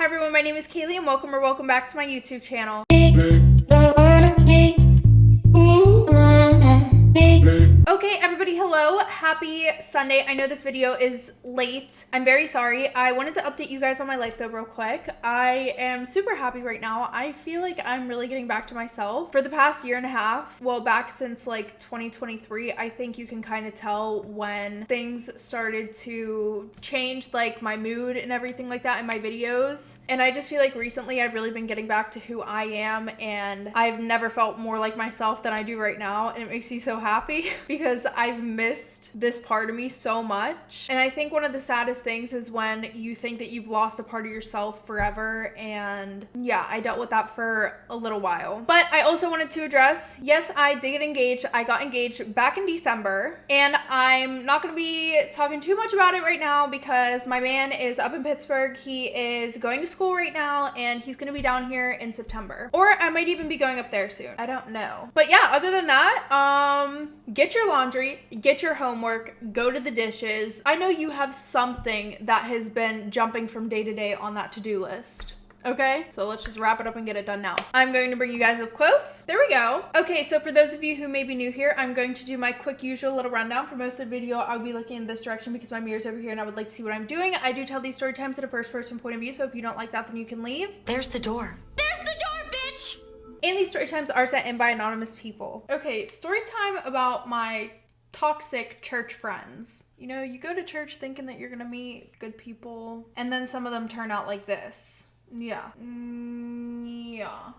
everyone, my name is Kaylee and welcome back to my YouTube channel. Okay, everybody, hello. Happy Sunday. I know this video is late. I'm very sorry. I wanted to update you guys on my life though real quick. I am super happy right now. I feel like I'm really getting back to myself. For the past year and a half, well, back since like 2023, I think you can kind of tell when things started to change, like my mood and everything like that in my videos. And I just feel like recently I've really been getting back to who I am, and I've never felt more like myself than I do right now. And it makes me so happy because I've missed this part of me so much. And I think one of the saddest things is when you think that you've lost a part of yourself forever. And yeah, I dealt with that for a little while. But I also wanted to address, yes, I did get engaged. I got engaged back in December, and I'm not going to be talking too much about it right now because my man is up in Pittsburgh. He is going to school right now, and he's going to be down here in September. Or I might even be going up there soon. I don't know. But yeah, other than that, get your laundry, get your homework, go to the dishes. I know you have something that has been jumping from day to day on that to-do list. Okay, so let's just wrap it up and get it done now. I'm going to bring you guys up close. There we go. Okay, so for those of you who may be new here, I'm going to do my quick usual little rundown. For most of the video, I'll be looking in this direction because my mirror's over here and I would like to see what I'm doing. I do tell these story times at a first person point of view, so if you don't like that, then you can leave. There's the door. There's the door, bitch! And these story times are sent in by anonymous people. Okay, story time about my toxic church friends. You know, you go to church thinking that you're gonna meet good people, and then some of them turn out like this. Yeah.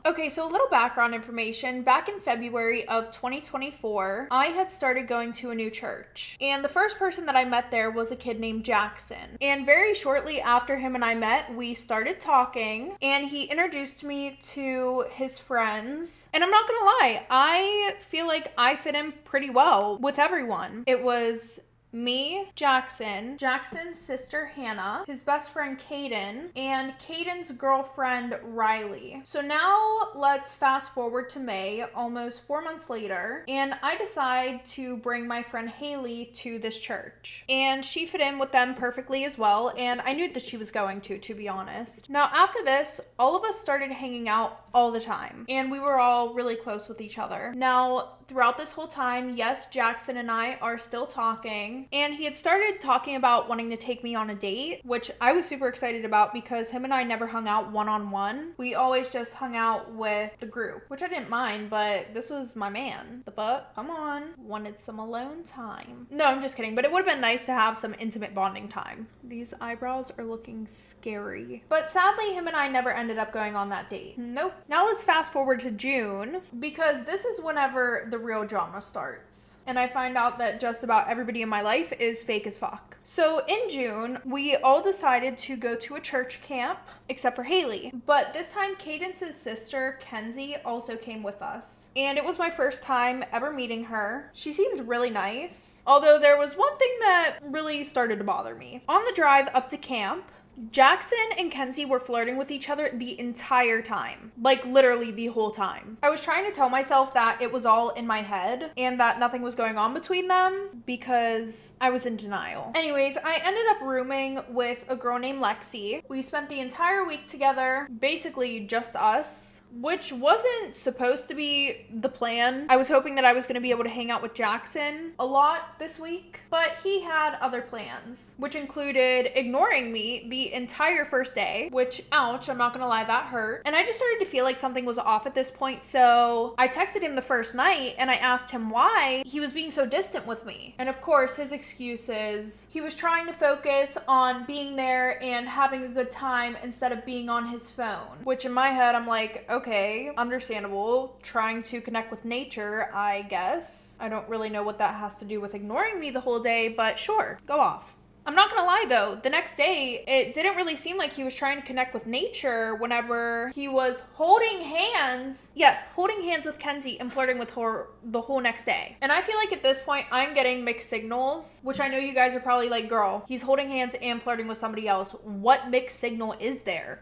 Okay, so a little background information. Back in February of 2024, I had started going to a new church. And the first person that I met there was a kid named Jackson. And very shortly after him and I met, we started talking, and he introduced me to his friends. And I'm not gonna lie, I feel like I fit in pretty well with everyone. It was me, Jackson's sister Hannah, his best friend Caden, and Caden's girlfriend Riley. So now let's fast forward to May, almost 4 months later, and I decide to bring my friend Haley to this church. And she fit in with them perfectly as well, and I knew that she was going to be honest. Now after this, all of us started hanging out all the time, and we were all really close with each other. Now, throughout this whole time, yes, Jackson and I are still talking, and he had started talking about wanting to take me on a date, which I was super excited about because him and I never hung out one-on-one. We always just hung out with the group, which I didn't mind, but this was my man. The butt, come on, wanted some alone time. No, I'm just kidding, but it would have been nice to have some intimate bonding time. These eyebrows are looking scary. But sadly, him and I never ended up going on that date. Nope. Now let's fast forward to June, because this is whenever the real drama starts. And I find out that just about everybody in my life is fake as fuck. So in June, we all decided to go to a church camp, except for Haley. But this time, Cadence's sister, Kenzie, also came with us. And it was my first time ever meeting her. She seemed really nice. Although there was one thing that really started to bother me. On the drive up to camp, Jackson and Kenzie were flirting with each other the entire time. Like literally the whole time. I was trying to tell myself that it was all in my head and that nothing was going on between them because I was in denial. Anyways, I ended up rooming with a girl named Lexi. We spent the entire week together, basically just us, which wasn't supposed to be the plan. I was hoping that I was going to be able to hang out with Jackson a lot this week, but he had other plans, which included ignoring me the entire first day, which, ouch, I'm not going to lie, that hurt. And I just started to feel like something was off at this point, so I texted him the first night and I asked him why he was being so distant with me. And of course, his excuse is he was trying to focus on being there and having a good time instead of being on his phone, which in my head, I'm like, okay, understandable. Trying to connect with nature, I guess. I don't really know what that has to do with ignoring me the whole day, but sure, go off. I'm not gonna lie though, the next day, it didn't really seem like he was trying to connect with nature whenever he was holding hands. Yes, holding hands with Kenzie and flirting with her the whole next day. And I feel like at this point, I'm getting mixed signals, which I know you guys are probably like, girl, he's holding hands and flirting with somebody else. What mixed signal is there?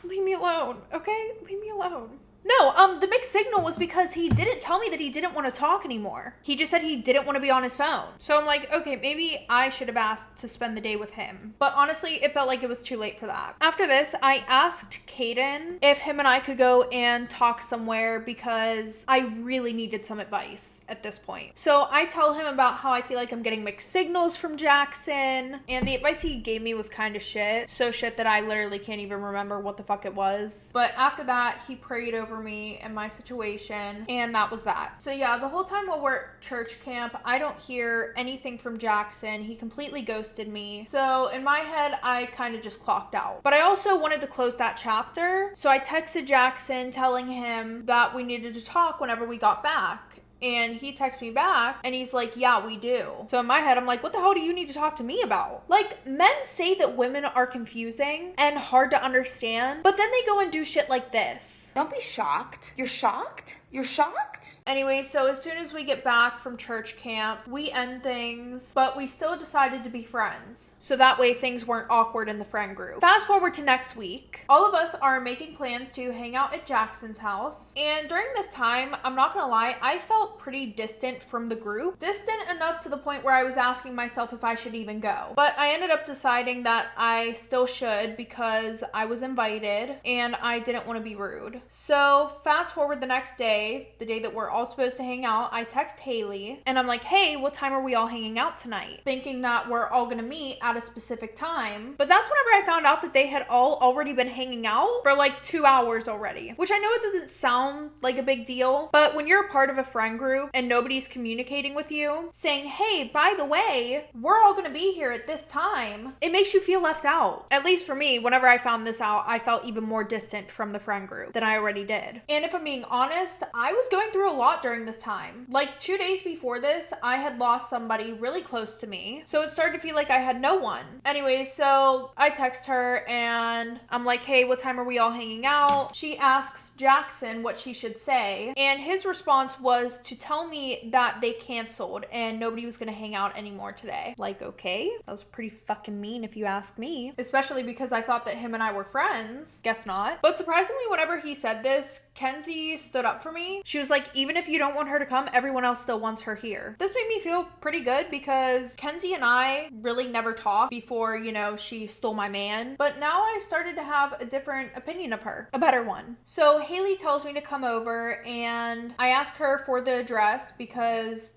Leave me alone, okay? Leave me alone. No, the mixed signal was because he didn't tell me that he didn't want to talk anymore. He just said he didn't want to be on his phone. So I'm like, okay, maybe I should have asked to spend the day with him. But honestly, it felt like it was too late for that. After this, I asked Caden if him and I could go and talk somewhere because I really needed some advice at this point. So I tell him about how I feel like I'm getting mixed signals from Jackson, and the advice he gave me was kind of shit. So shit that I literally can't even remember what the fuck it was. But after that, he prayed over me and my situation, and that was that. So yeah, the whole time while we're at church camp, I don't hear anything from Jackson. He completely ghosted me. So in my head, I kind of just clocked out. But I also wanted to close that chapter, so I texted Jackson telling him that we needed to talk whenever we got back. And he texts me back and he's like, yeah, we do. So in my head, I'm like, what the hell do you need to talk to me about? Like, men say that women are confusing and hard to understand, but then they go and do shit like this. Don't be shocked. You're shocked? You're shocked? Anyway, so as soon as we get back from church camp, we end things, but we still decided to be friends. So that way things weren't awkward in the friend group. Fast forward to next week. All of us are making plans to hang out at Jackson's house. And during this time, I'm not gonna lie, I felt pretty distant from the group. Distant enough to the point where I was asking myself if I should even go. But I ended up deciding that I still should because I was invited and I didn't want to be rude. So fast forward the next day, the day that we're all supposed to hang out, I text Haley and I'm like, hey, what time are we all hanging out tonight? Thinking that we're all gonna meet at a specific time. But that's whenever I found out that they had all already been hanging out for like 2 hours already, which I know it doesn't sound like a big deal, but when you're a part of a friend group and nobody's communicating with you, saying, hey, by the way, we're all gonna be here at this time, it makes you feel left out. At least for me, whenever I found this out, I felt even more distant from the friend group than I already did. And if I'm being honest, I was going through a lot during this time. Like 2 days before this, I had lost somebody really close to me. So it started to feel like I had no one. Anyway, so I text her and I'm like, hey, what time are we all hanging out? She asks Jackson what she should say. And his response was to tell me that they canceled and nobody was gonna hang out anymore today. Like, okay, that was pretty fucking mean if you ask me. Especially because I thought that him and I were friends. Guess not. But surprisingly, whenever he said this, Kenzie stood up for me. She was like, even if you don't want her to come, everyone else still wants her here. This made me feel pretty good because Kenzie and I really never talked before, you know, she stole my man. But now I started to have a different opinion of her, a better one. So Haley tells me to come over and I ask her for the address because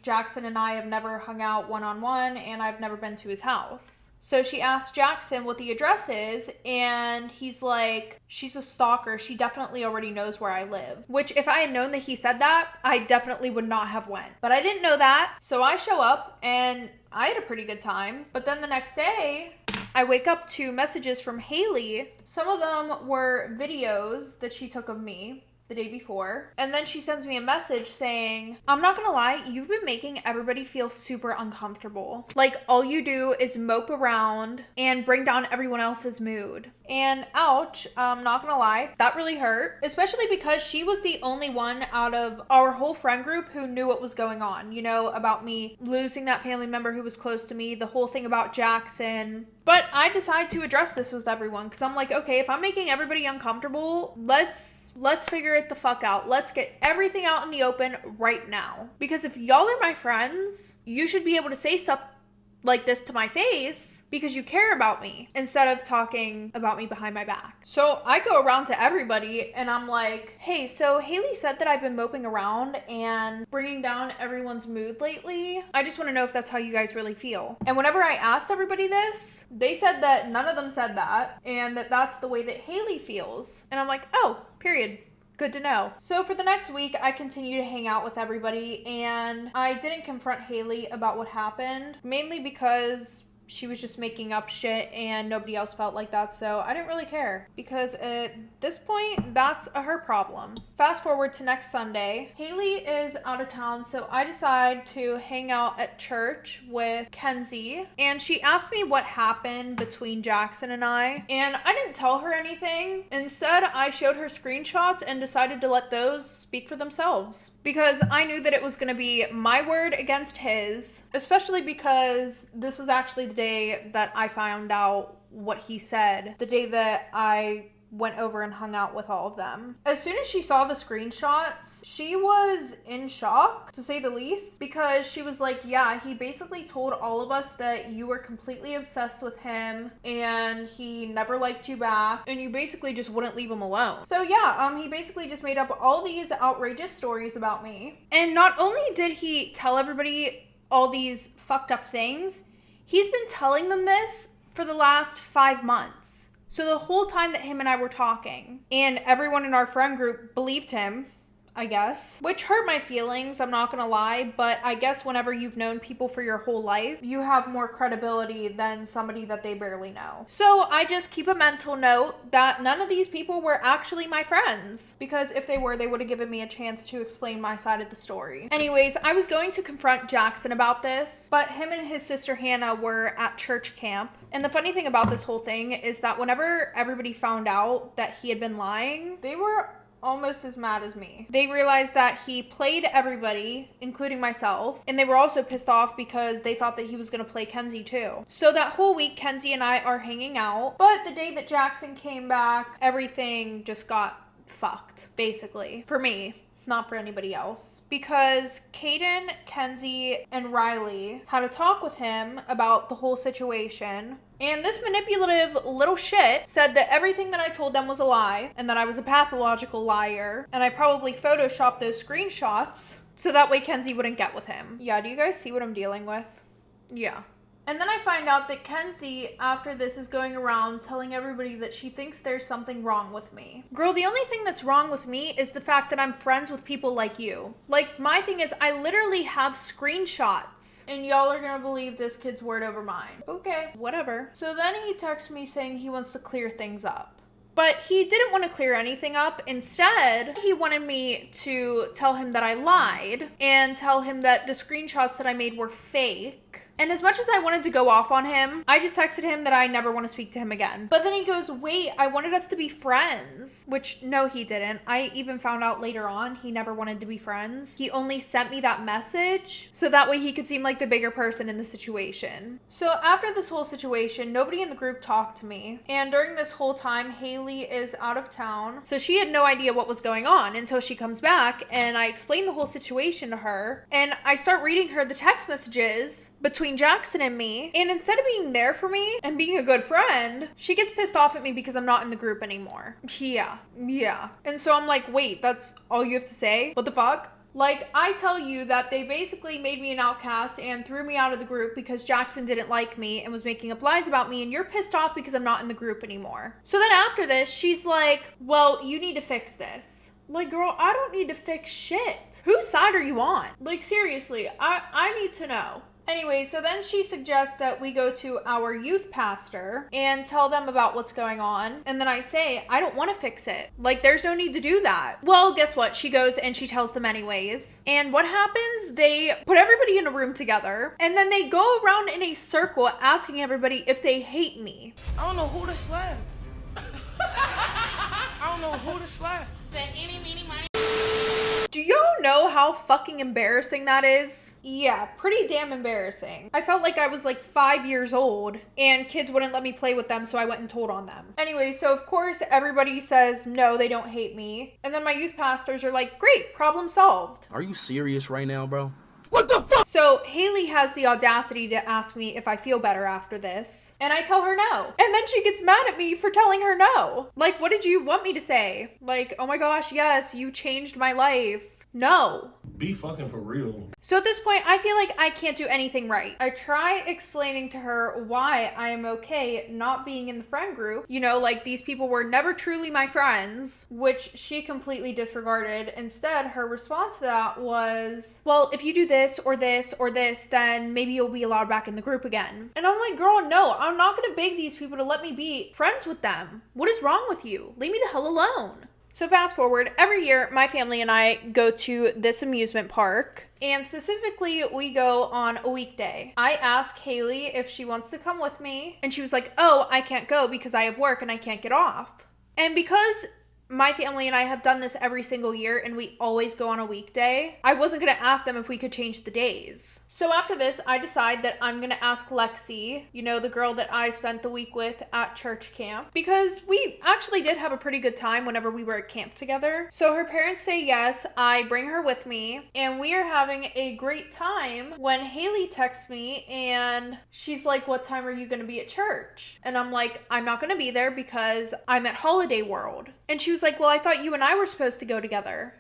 Jackson and I have never hung out one-on-one and I've never been to his house. So she asked Jackson what the address is, and he's like, she's a stalker. She definitely already knows where I live. Which, if I had known that he said that, I definitely would not have went. But I didn't know that, so I show up, and I had a pretty good time. But then the next day, I wake up to messages from Haley. Some of them were videos that she took of me the day before. And then she sends me a message saying, I'm not gonna lie, you've been making everybody feel super uncomfortable. Like, all you do is mope around and bring down everyone else's mood. And ouch, I'm not gonna lie, that really hurt. Especially because she was the only one out of our whole friend group who knew what was going on. You know, about me losing that family member who was close to me, the whole thing about Jackson. But I decided to address this with everyone because I'm like, okay, if I'm making everybody uncomfortable, let's figure it the fuck out. Let's get everything out in the open right now. Because if y'all are my friends, you should be able to say stuff like this to my face because you care about me instead of talking about me behind my back. So I go around to everybody and I'm like, hey, so Haley said that I've been moping around and bringing down everyone's mood lately. I just want to know if that's how you guys really feel. And whenever I asked everybody this, they said that none of them said that and that that's the way that Haley feels. And I'm like, oh, period. Good to know. So for the next week, I continue to hang out with everybody and I didn't confront Haley about what happened, mainly because she was just making up shit and nobody else felt like that, so I didn't really care because at this point, that's her problem. Fast forward to next Sunday, Haley is out of town, so I decide to hang out at church with Kenzie, and she asked me what happened between Jackson and I, and I didn't tell her anything. Instead, I showed her screenshots and decided to let those speak for themselves because I knew that it was going to be my word against his, especially because this was actually the day that I found out what he said, the day that I went over and hung out with all of them. As soon as she saw the screenshots, she was in shock, to say the least, because she was like, yeah, he basically told all of us that you were completely obsessed with him and he never liked you back and you basically just wouldn't leave him alone. So yeah, he basically just made up all these outrageous stories about me. And not only did he tell everybody all these fucked up things, he's been telling them this for the last 5 months. So the whole time that him and I were talking, and everyone in our friend group believed him, I guess, which hurt my feelings, I'm not gonna lie, but I guess whenever you've known people for your whole life, you have more credibility than somebody that they barely know. So I just keep a mental note that none of these people were actually my friends, because if they were, they would have given me a chance to explain my side of the story. Anyways, I was going to confront Jackson about this, but him and his sister Hannah were at church camp. And the funny thing about this whole thing is that whenever everybody found out that he had been lying, they were almost as mad as me. They realized that he played everybody, including myself, and they were also pissed off because they thought that he was going to play Kenzie too. So that whole week, Kenzie and I are hanging out, but the day that Jackson came back, everything just got fucked, basically, for me. Not for anybody else, because Kaden, Kenzie, and Riley had a talk with him about the whole situation, and this manipulative little shit said that everything that I told them was a lie, and that I was a pathological liar, and I probably photoshopped those screenshots so that way Kenzie wouldn't get with him. Yeah, do you guys see what I'm dealing with? Yeah. And then I find out that Kenzie, after this, is going around telling everybody that she thinks there's something wrong with me. Girl, the only thing that's wrong with me is the fact that I'm friends with people like you. Like, my thing is, I literally have screenshots, and y'all are gonna believe this kid's word over mine. Okay, whatever. So then he texts me saying he wants to clear things up. But he didn't want to clear anything up. Instead, he wanted me to tell him that I lied and tell him that the screenshots that I made were fake. And as much as I wanted to go off on him, I just texted him that I never want to speak to him again. But then he goes, wait, I wanted us to be friends. Which, no, he didn't. I even found out later on he never wanted to be friends. He only sent me that message so that way he could seem like the bigger person in the situation. So after this whole situation, nobody in the group talked to me. And during this whole time, Haley is out of town. So she had no idea what was going on until she comes back, and I explained the whole situation to her. And I start reading her the text messages between Jackson and me, and instead of being there for me and being a good friend, she gets pissed off at me because I'm not in the group anymore. Yeah. And so I'm like, wait, that's all you have to say? What the fuck? Like, I tell you that they basically made me an outcast and threw me out of the group because Jackson didn't like me and was making up lies about me, and you're pissed off because I'm not in the group anymore. So then after this, she's like, well, you need to fix this. Like, girl, I don't need to fix shit. Whose side are you on? Like, seriously, I need to know. Anyway, so then she suggests that we go to our youth pastor and tell them about what's going on. And then I say, I don't want to fix it. Like, there's no need to do that. Well, guess what? She goes and she tells them anyways. And what happens? They put everybody in a room together, and then they go around in a circle asking everybody if they hate me. I don't know who to slap. I don't know who to slap. Do y'all know how fucking embarrassing that is? Yeah, pretty damn embarrassing. I felt like I was like 5 years old and kids wouldn't let me play with them, so I went and told on them. Anyway, so of course everybody says no, they don't hate me. And then my youth pastors are like, great, problem solved. Are you serious right now, bro? What the fuck? So Haley has the audacity to ask me if I feel better after this. And I tell her no. And then she gets mad at me for telling her no. Like, what did you want me to say? Like, oh my gosh, yes, you changed my life. No. Be fucking for real. So at this point, I feel like I can't do anything right. I try explaining to her why I am okay not being in the friend group. You know, like, these people were never truly my friends, which she completely disregarded. Instead, her response to that was, well, if you do this or this or this, then maybe you'll be allowed back in the group again. And I'm like, girl, no, I'm not gonna beg these people to let me be friends with them. What is wrong with you? Leave me the hell alone. So fast forward, every year my family and I go to this amusement park, and specifically we go on a weekday. I asked Haley if she wants to come with me, and she was like, oh, I can't go because I have work and I can't get off. And because my family and I have done this every single year and we always go on a weekday, I wasn't going to ask them if we could change the days. So after this, I decide that I'm going to ask Lexi, you know, the girl that I spent the week with at church camp, because we actually did have a pretty good time whenever we were at camp together. So her parents say yes, I bring her with me, and we are having a great time when Haley texts me and she's like, what time are you going to be at church? And I'm like, I'm not going to be there because I'm at Holiday World. And she was like, well, I thought you and I were supposed to go together.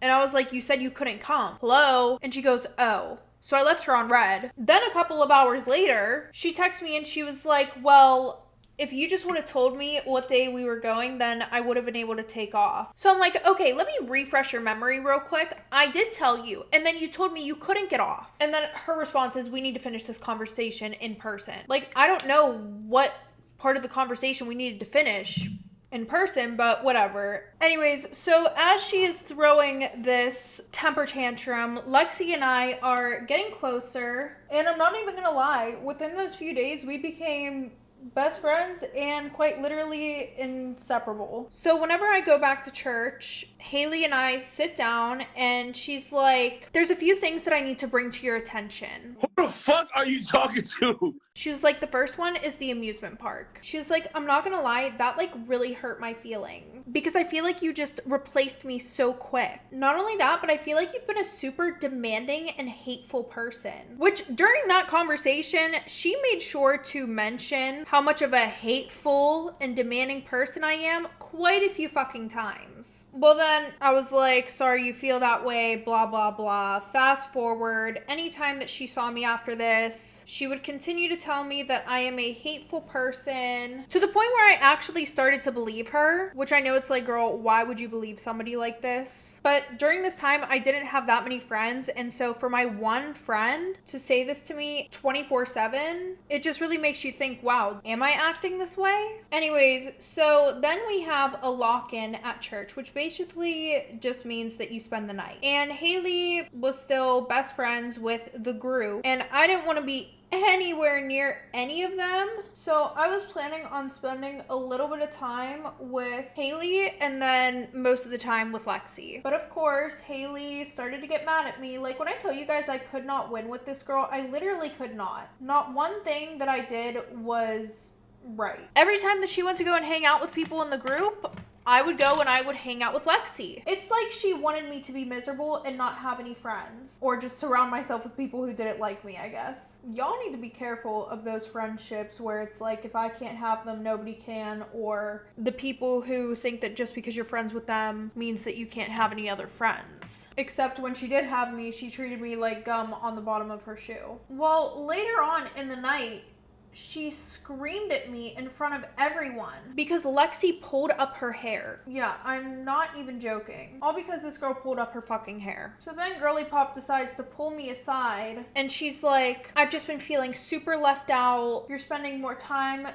And I was like, you said you couldn't come. Hello? And she goes, oh. So I left her on red. Then a couple of hours later, she texted me and she was like, well, if you just would have told me what day we were going, then I would have been able to take off. So I'm like, okay, let me refresh your memory real quick. I did tell you, and then you told me you couldn't get off. And then her response is, we need to finish this conversation in person. Like, I don't know what part of the conversation we needed to finish in person, but whatever. Anyways, so as she is throwing this temper tantrum, Lexi and I are getting closer, and I'm not even gonna lie, within those few days we became best friends and quite literally inseparable. So whenever I go back to church, Haley and I sit down and she's like, there's a few things that I need to bring to your attention. Who the fuck are you talking to? She was like, the first one is the amusement park. She was like, I'm not gonna lie, that like really hurt my feelings because I feel like you just replaced me so quick. Not only that, but I feel like you've been a super demanding and hateful person. Which during that conversation, she made sure to mention how much of a hateful and demanding person I am quite a few fucking times. Well then, I was like, sorry you feel that way, blah blah blah. Fast forward, anytime that she saw me after this, she would continue to tell me that I am a hateful person, to the point where I actually started to believe her, which I know it's like, girl, why would you believe somebody like this? But during this time, I didn't have that many friends, and so for my one friend to say this to me 24/7, it just really makes you think, wow, am I acting this way? Anyways, so then we have a lock-in at church, which basically just means that you spend the night. And Haley was still best friends with the group, and I didn't want to be anywhere near any of them. So I was planning on spending a little bit of time with Haley and then most of the time with Lexi. But of course, Haley started to get mad at me. Like when I tell you guys I could not win with this girl, I literally could not. Not one thing that I did was right. Every time that she went to go and hang out with people in the group, I would go and I would hang out with Lexi. It's like she wanted me to be miserable and not have any friends. Or just surround myself with people who didn't like me, I guess. Y'all need to be careful of those friendships where it's like, if I can't have them, nobody can. Or the people who think that just because you're friends with them means that you can't have any other friends. Except when she did have me, she treated me like gum on the bottom of her shoe. Well, later on in the night, she screamed at me in front of everyone because Lexi pulled up her hair. Yeah, I'm not even joking. All because this girl pulled up her fucking hair. So then Girly Pop decides to pull me aside and she's like, I've just been feeling super left out. You're spending more time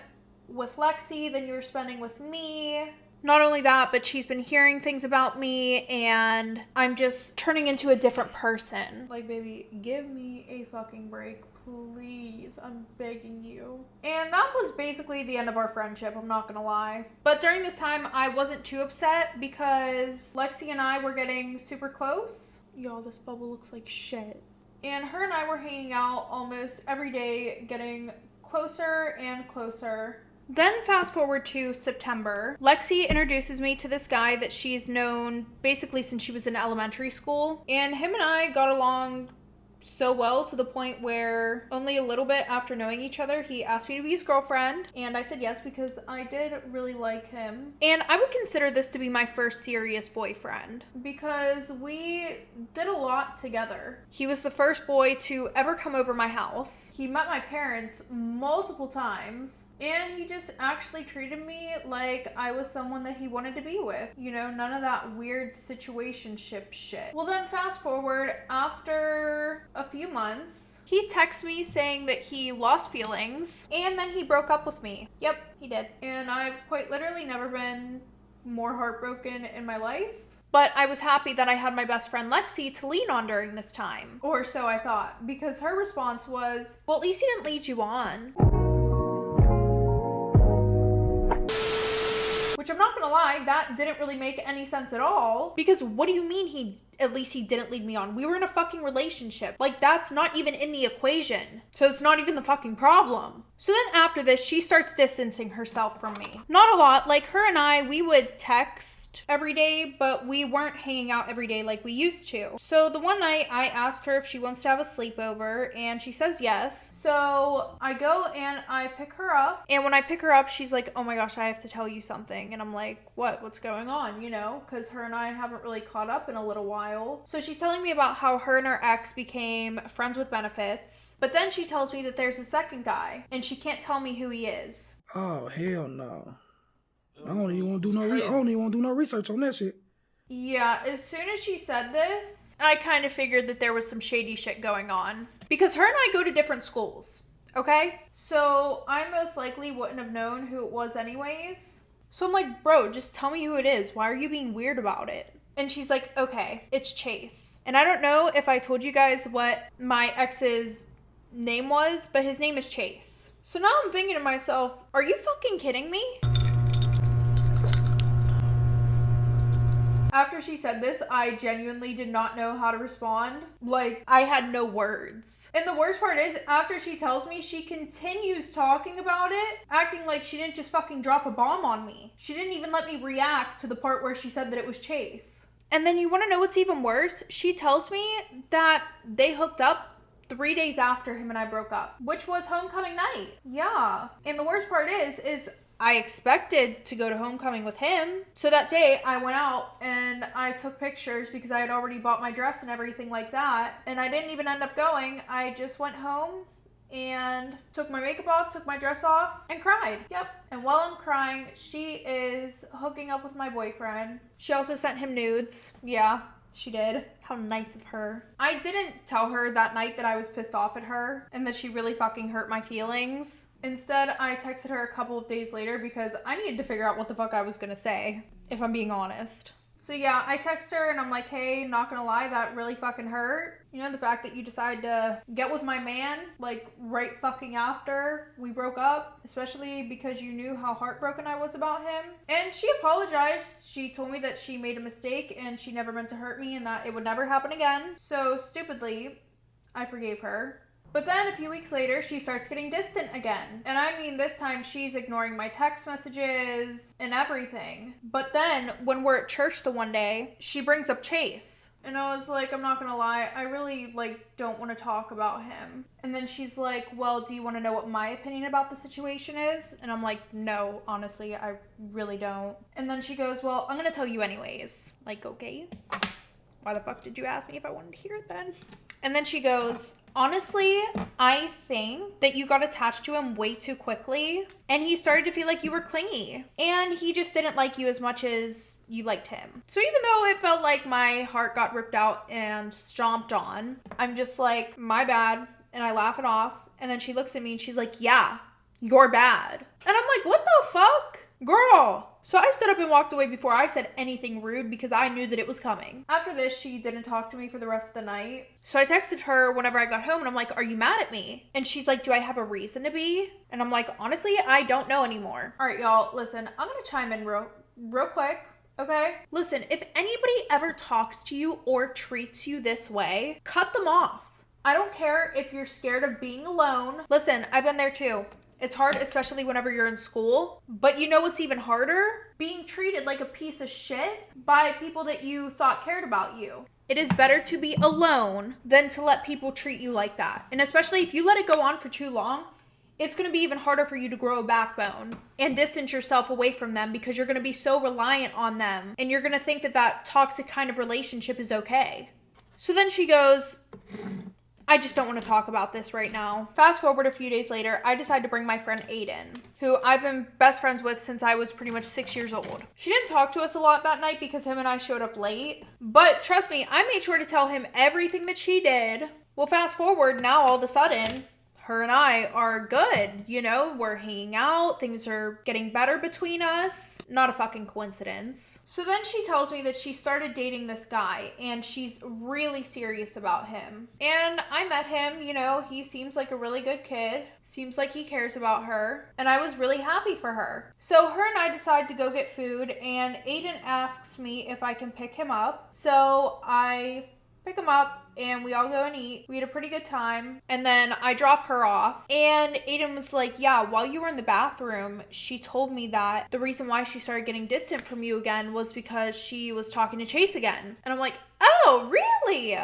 with Lexi than you were spending with me. Not only that, but she's been hearing things about me and I'm just turning into a different person. Like, baby, give me a fucking break. Please, I'm begging you. And that was basically the end of our friendship, I'm not gonna lie. But during this time, I wasn't too upset because Lexi and I were getting super close. Y'all, this bubble looks like shit. And her and I were hanging out almost every day, getting closer and closer. Then fast forward to September. Lexi introduces me to this guy that she's known basically since she was in elementary school. And him and I got along so well to the point where only a little bit after knowing each other, he asked me to be his girlfriend. And I said yes because I did really like him. And I would consider this to be my first serious boyfriend because we did a lot together. He was the first boy to ever come over my house. He met my parents multiple times. And he just actually treated me like I was someone that he wanted to be with. You know, none of that weird situationship shit. Well then fast forward, after a few months, he texts me saying that he lost feelings and then he broke up with me. Yep, he did. And I've quite literally never been more heartbroken in my life. But I was happy that I had my best friend Lexi to lean on during this time. Or so I thought, because her response was, well, at least he didn't lead you on. Which I'm not gonna lie, that didn't really make any sense at all. Because what do you mean at least he didn't lead me on? We were in a fucking relationship. Like, that's not even in the equation. So it's not even the fucking problem. So then after this, she starts distancing herself from me. Not a lot. Like, her and I, we would text every day, but we weren't hanging out every day like we used to. So the one night, I asked her if she wants to have a sleepover, and she says yes. So I go and I pick her up. And when I pick her up, she's like, oh my gosh, I have to tell you something. And I'm like, what? What's going on? You know, because her and I haven't really caught up in a little while. So she's telling me about how her and her ex became friends with benefits. But then she tells me that there's a second guy, and she can't tell me who he is. Oh, hell no. I don't even want to do no research on that shit. Yeah, as soon as she said this, I kind of figured that there was some shady shit going on. Because her and I go to different schools, okay? So I most likely wouldn't have known who it was anyways. So I'm like, bro, just tell me who it is. Why are you being weird about it? And she's like, okay, it's Chase. And I don't know if I told you guys what my ex's name was, but his name is Chase. So now I'm thinking to myself, are you fucking kidding me? After she said this, I genuinely did not know how to respond. Like, I had no words. And the worst part is, after she tells me, she continues talking about it, acting like she didn't just fucking drop a bomb on me. She didn't even let me react to the part where she said that it was Chase. And then you want to know what's even worse? She tells me that they hooked up 3 days after him and I broke up, which was homecoming night. Yeah. And the worst part is I expected to go to homecoming with him. So that day I went out and I took pictures because I had already bought my dress and everything like that. And I didn't even end up going. I just went home and took my makeup off, took my dress off, and cried. Yep. And while I'm crying, she is hooking up with my boyfriend. She also sent him nudes. Yeah, she did. How nice of her. I didn't tell her that night that I was pissed off at her and that she really fucking hurt my feelings. Instead, I texted her a couple of days later because I needed to figure out what the fuck I was gonna say, if I'm being honest. So yeah, I text her and I'm like, hey, not gonna lie, that really fucking hurt. You know, the fact that you decided to get with my man, like, right fucking after we broke up, especially because you knew how heartbroken I was about him. And she apologized. She told me that she made a mistake and she never meant to hurt me and that it would never happen again. So stupidly, I forgave her. But then a few weeks later, she starts getting distant again. And I mean, this time she's ignoring my text messages and everything. But then when we're at church the one day, she brings up Chase. And I was like, I'm not gonna lie, I really, don't want to talk about him. And then she's like, well, do you want to know what my opinion about the situation is? And I'm like, no, honestly, I really don't. And then she goes, well, I'm gonna tell you anyways. Like, okay. Why the fuck did you ask me if I wanted to hear it then? And then she goes, honestly, I think that you got attached to him way too quickly and he started to feel like you were clingy and he just didn't like you as much as you liked him. So even though it felt like my heart got ripped out and stomped on, I'm just like, my bad. And I laugh it off. And then she looks at me and she's like, yeah, you're bad. And I'm like, what the fuck? Girl. So I stood up and walked away before I said anything rude because I knew that it was coming. After this, she didn't talk to me for the rest of the night. So I texted her whenever I got home and I'm like, are you mad at me? And she's like, do I have a reason to be? And I'm like, honestly, I don't know anymore. All right, y'all, listen, I'm gonna chime in real quick. Okay? Listen, if anybody ever talks to you or treats you this way, cut them off. I don't care if you're scared of being alone. Listen, I've been there too. It's hard, especially whenever you're in school. But you know what's even harder? Being treated like a piece of shit by people that you thought cared about you. It is better to be alone than to let people treat you like that. And especially if you let it go on for too long, it's going to be even harder for you to grow a backbone and distance yourself away from them because you're going to be so reliant on them. And you're going to think that that toxic kind of relationship is okay. So then she goes, I just don't want to talk about this right now. Fast forward a few days later, I decide to bring my friend Aiden, who I've been best friends with since I was pretty much 6 years old. She didn't talk to us a lot that night because him and I showed up late. But trust me, I made sure to tell him everything that she did. Well, fast forward, now all of a sudden, her and I are good, you know, we're hanging out, things are getting better between us. Not a fucking coincidence. So then she tells me that she started dating this guy and she's really serious about him. And I met him, you know, he seems like a really good kid, seems like he cares about her, and I was really happy for her. So her and I decide to go get food, and Aiden asks me if I can pick him up. So I pick him up and we all go and eat. We had a pretty good time. And then I drop her off. And Aiden was like, yeah, while you were in the bathroom, she told me that the reason why she started getting distant from you again was because she was talking to Chase again. And I'm like, oh, really?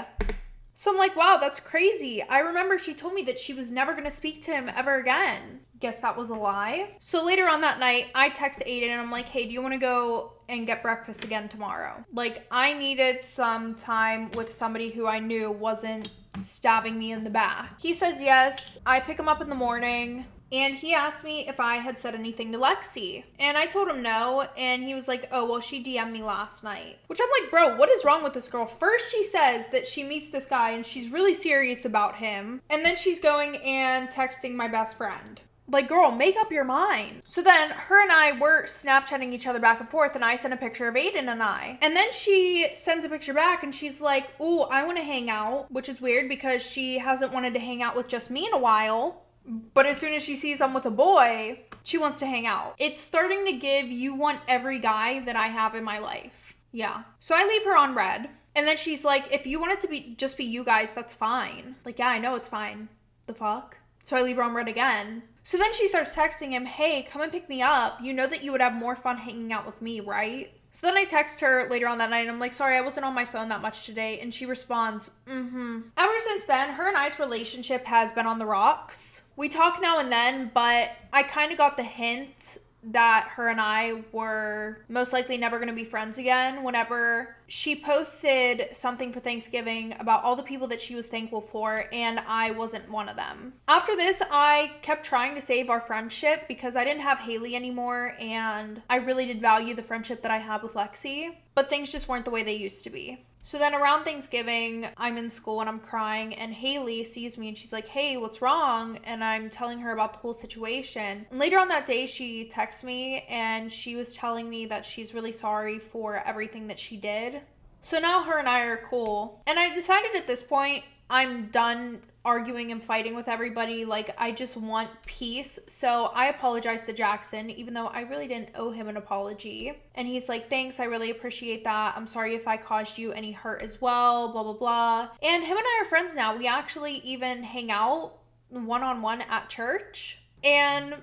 So I'm like, wow, that's crazy. I remember she told me that she was never going to speak to him ever again. Guess that was a lie. So later on that night, I text Aiden and I'm like, hey, do you want to go and get breakfast again tomorrow? Like, I needed some time with somebody who I knew wasn't stabbing me in the back. He says yes. I pick him up in the morning. And he asked me if I had said anything to Lexi. And I told him no. And he was like, oh, well, she DM'd me last night. Which I'm like, bro, what is wrong with this girl? First, she says that she meets this guy and she's really serious about him. And then she's going and texting my best friend. Like, girl, make up your mind. So then her and I were Snapchatting each other back and forth, and I sent a picture of Aiden and I. And then she sends a picture back and she's like, ooh, I want to hang out, which is weird because she hasn't wanted to hang out with just me in a while. But as soon as she sees I'm with a boy, she wants to hang out. It's starting to give you want every guy that I have in my life. Yeah. So I leave her on red. And then she's like, if you want it to be just be you guys, that's fine. Like, yeah, I know it's fine. The fuck? So I leave her on red again. So then she starts texting him, hey, come and pick me up. You know that you would have more fun hanging out with me, right? So then I text her later on that night and I'm like, sorry, I wasn't on my phone that much today. And she responds, Ever since then, her and I's relationship has been on the rocks. We talk now and then, but I kind of got the hint that her and I were most likely never going to be friends again whenever she posted something for Thanksgiving about all the people that she was thankful for, and I wasn't one of them. After this, I kept trying to save our friendship because I didn't have Haley anymore, and I really did value the friendship that I had with Lexi, but things just weren't the way they used to be. So then around Thanksgiving, I'm in school and I'm crying, and Haley sees me and she's like, hey, what's wrong? And I'm telling her about the whole situation. And later on that day, she texts me and she was telling me that she's really sorry for everything that she did. So now her and I are cool. And I decided at this point, I'm done arguing and fighting with everybody. Like, I just want peace. So I apologized to Jackson, even though I really didn't owe him an apology. And he's like, thanks, I really appreciate that. I'm sorry if I caused you any hurt as well, blah, blah, blah. And him and I are friends now. We actually even hang out one-on-one at church. And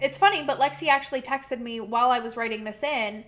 it's funny, but Lexi actually texted me while I was writing this in.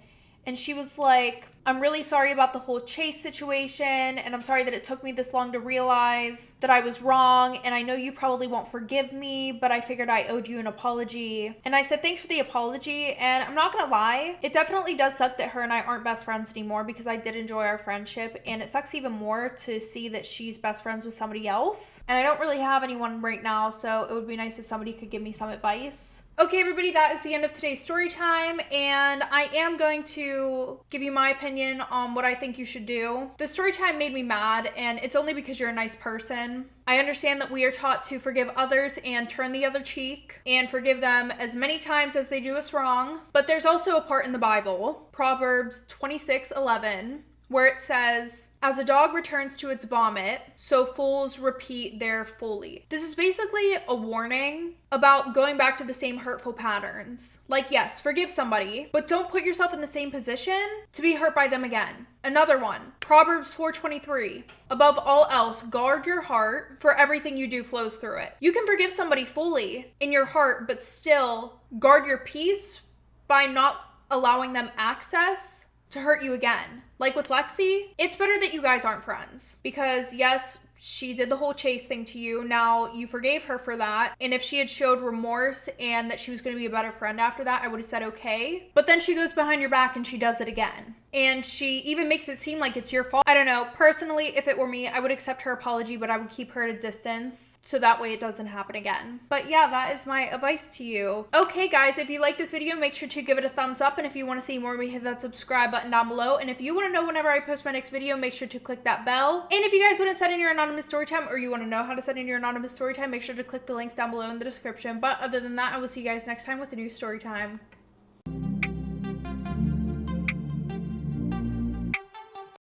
And she was like, I'm really sorry about the whole Chase situation, and I'm sorry that it took me this long to realize that I was wrong, and I know you probably won't forgive me, but I figured I owed you an apology. And I said, thanks for the apology, and I'm not gonna lie, it definitely does suck that her and I aren't best friends anymore because I did enjoy our friendship, and it sucks even more to see that she's best friends with somebody else. And I don't really have anyone right now, so it would be nice if somebody could give me some advice. Okay, everybody, that is the end of today's story time, and I am going to give you my opinion on what I think you should do. The story time made me mad, and it's only because you're a nice person. I understand that we are taught to forgive others and turn the other cheek and forgive them as many times as they do us wrong, but there's also a part in the Bible, Proverbs 26:11, where it says, as a dog returns to its vomit, so fools repeat their folly. This is basically a warning about going back to the same hurtful patterns. Like, yes, forgive somebody, but don't put yourself in the same position to be hurt by them again. Another one, Proverbs 4:23. Above all else, guard your heart, for everything you do flows through it. You can forgive somebody fully in your heart, but still guard your peace by not allowing them access to hurt you again. Like with Lexi, it's better that you guys aren't friends because yes, she did the whole Chase thing to you. Now you forgave her for that. And if she had showed remorse and that she was going to be a better friend after that, I would have said okay. But then she goes behind your back and she does it again. And she even makes it seem like it's your fault. I don't know. Personally, if it were me, I would accept her apology, but I would keep her at a distance so that way it doesn't happen again. But yeah, that is my advice to you. Okay, guys, if you like this video, make sure to give it a thumbs up. And if you want to see more, hit that subscribe button down below. And if you want to know whenever I post my next video, make sure to click that bell. And if you guys want to set in your anonymous story time, or you want to know how to set in your anonymous story time, make sure to click the links down below in the description. But other than that, I will see you guys next time with a new story time.